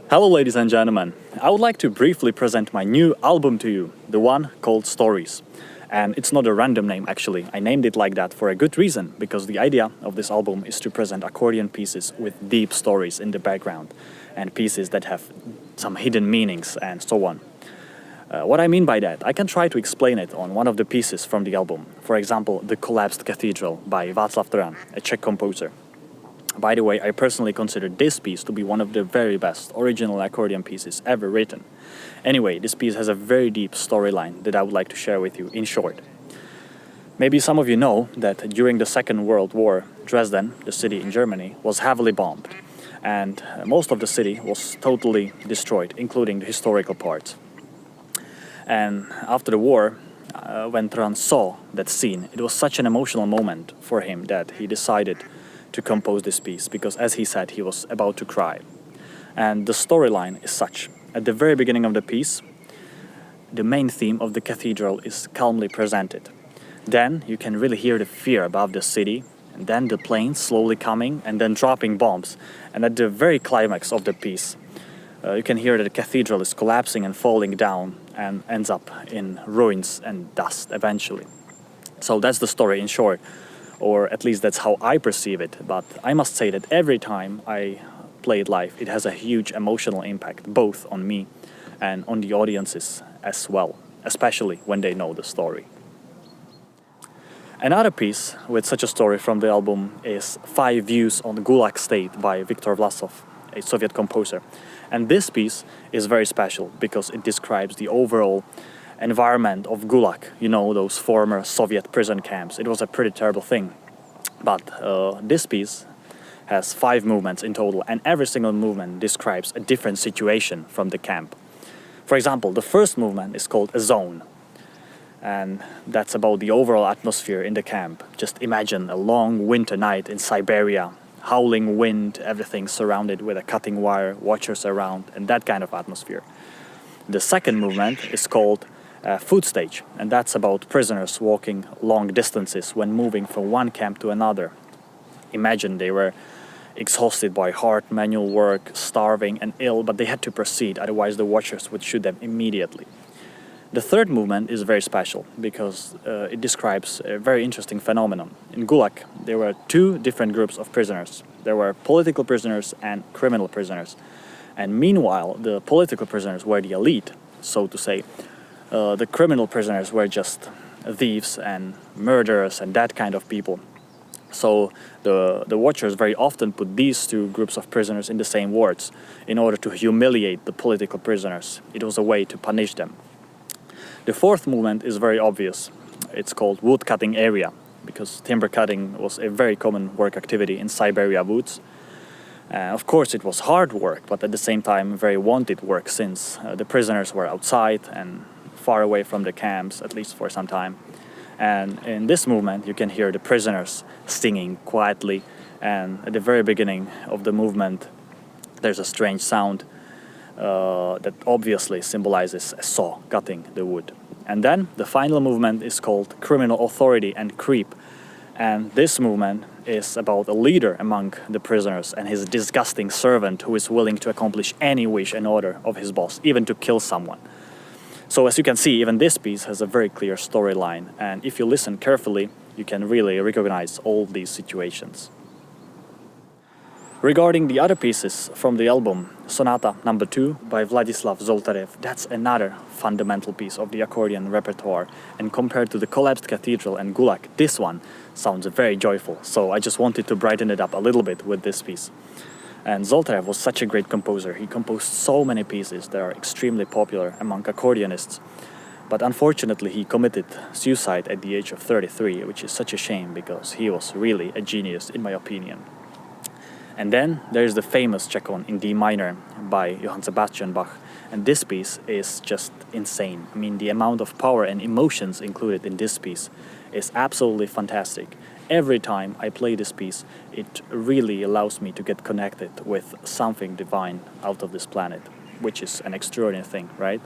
Hello ladies and gentlemen, I would like to briefly present my new album to you, the one called Stories. And it's not a random name actually, I named it like that for a good reason, because the idea of this album is to present accordion pieces with deep stories in the background, and pieces that have some hidden meanings and so on. What I mean by that, I can try to explain it on one of the pieces from the album, for example, The Collapsed Cathedral by Václav Turan, a Czech composer. By the way, I personally consider this piece to be one of the very best original accordion pieces ever written. Anyway, this piece has a very deep storyline that I would like to share with you in short. Maybe some of you know that during the Second World War, Dresden, the city in Germany, was heavily bombed, and most of the city was totally destroyed, including the historical parts. And after the war, when Turan saw that scene, it was such an emotional moment for him that he decided to compose this piece, because as he said, he was about to cry. And the storyline is such. At the very beginning of the piece, the main theme of the cathedral is calmly presented. Then you can really hear the fear above the city, and then the planes slowly coming and then dropping bombs. And at the very climax of the piece, you can hear that the cathedral is collapsing and falling down and ends up in ruins and dust eventually. So that's the story in short. Or at least that's how I perceive it, but I must say that every time I play it live, it has a huge emotional impact, both on me and on the audiences as well, especially when they know the story. Another piece with such a story from the album is 5 Views on the Gulag State by Viktor Vlasov, a Soviet composer. And this piece is very special because it describes the overall environment of Gulag, you know, those former Soviet prison camps. It was a pretty terrible thing. But this piece has 5 movements in total, and every single movement describes a different situation from the camp. For example, the first movement is called A Zone, and that's about the overall atmosphere in the camp. Just imagine a long winter night in Siberia, howling wind, everything surrounded with a cutting wire, watchers around, and that kind of atmosphere. The second movement is called Food Stage, and that's about prisoners walking long distances when moving from one camp to another. Imagine they were exhausted by hard manual work, starving and ill, but they had to proceed, otherwise the watchers would shoot them immediately. The third movement is very special because it describes a very interesting phenomenon. In Gulag, there were 2 different groups of prisoners. There were political prisoners and criminal prisoners. And meanwhile, the political prisoners were the elite, so to say. The criminal prisoners were just thieves and murderers and that kind of people. So the watchers very often put these 2 groups of prisoners in the same wards in order to humiliate the political prisoners. It was a way to punish them. The fourth movement is very obvious. It's called wood cutting area, because timber cutting was a very common work activity in Siberia woods. Of course it was hard work, but at the same time very wanted work, since the prisoners were outside and far away from the camps, at least for some time. And in this movement you can hear the prisoners singing quietly, and at the very beginning of the movement there's a strange sound that obviously symbolizes a saw cutting the wood. And then the final movement is called Criminal Authority and Creep, and this movement is about a leader among the prisoners and his disgusting servant who is willing to accomplish any wish and order of his boss, even to kill someone. So as you can see, even this piece has a very clear storyline, and if you listen carefully, you can really recognize all these situations. Regarding the other pieces from the album, Sonata No. 2 by Vladislav Zoltarev, that's another fundamental piece of the accordion repertoire, and compared to the Collapsed Cathedral and Gulag, this one sounds very joyful, so I just wanted to brighten it up a little bit with this piece. And Zoltarev was such a great composer. He composed so many pieces that are extremely popular among accordionists. But unfortunately he committed suicide at the age of 33, which is such a shame because he was really a genius in my opinion. And then there's the famous Chaconne in D minor by Johann Sebastian Bach, and this piece is just insane. I mean, the amount of power and emotions included in this piece is absolutely fantastic. Every time I play this piece, it really allows me to get connected with something divine out of this planet, which is an extraordinary thing, right?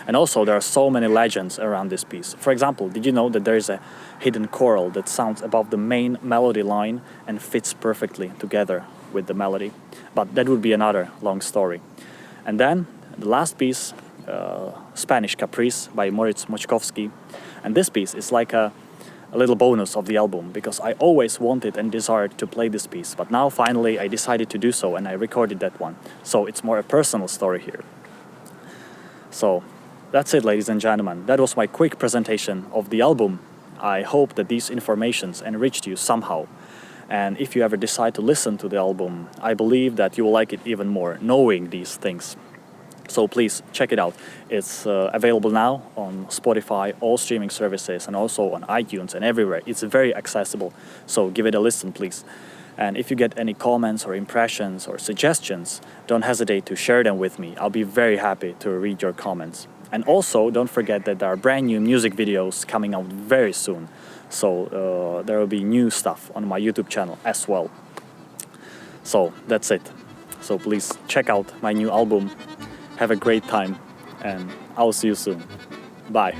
And also there are so many legends around this piece. For example, did you know that there is a hidden choral that sounds above the main melody line and fits perfectly together with the melody, but that would be another long story. And then the last piece, Spanish Caprice by Moritz Moczkowski, and this piece is like a little bonus of the album, because I always wanted and desired to play this piece, but now finally I decided to do so and I recorded that one. So it's more a personal story here. So that's it, ladies and gentlemen. That was my quick presentation of the album. I hope that these informations enriched you somehow. And if you ever decide to listen to the album, I believe that you will like it even more, knowing these things. So please check it out. It's available now on Spotify, all streaming services, and also on iTunes and everywhere. It's very accessible, so give it a listen, please. And if you get any comments or impressions or suggestions, don't hesitate to share them with me. I'll be very happy to read your comments. And also, don't forget that there are brand new music videos coming out very soon. So there will be new stuff on my YouTube channel as well. So that's it. So please check out my new album. Have a great time, and I'll see you soon. Bye.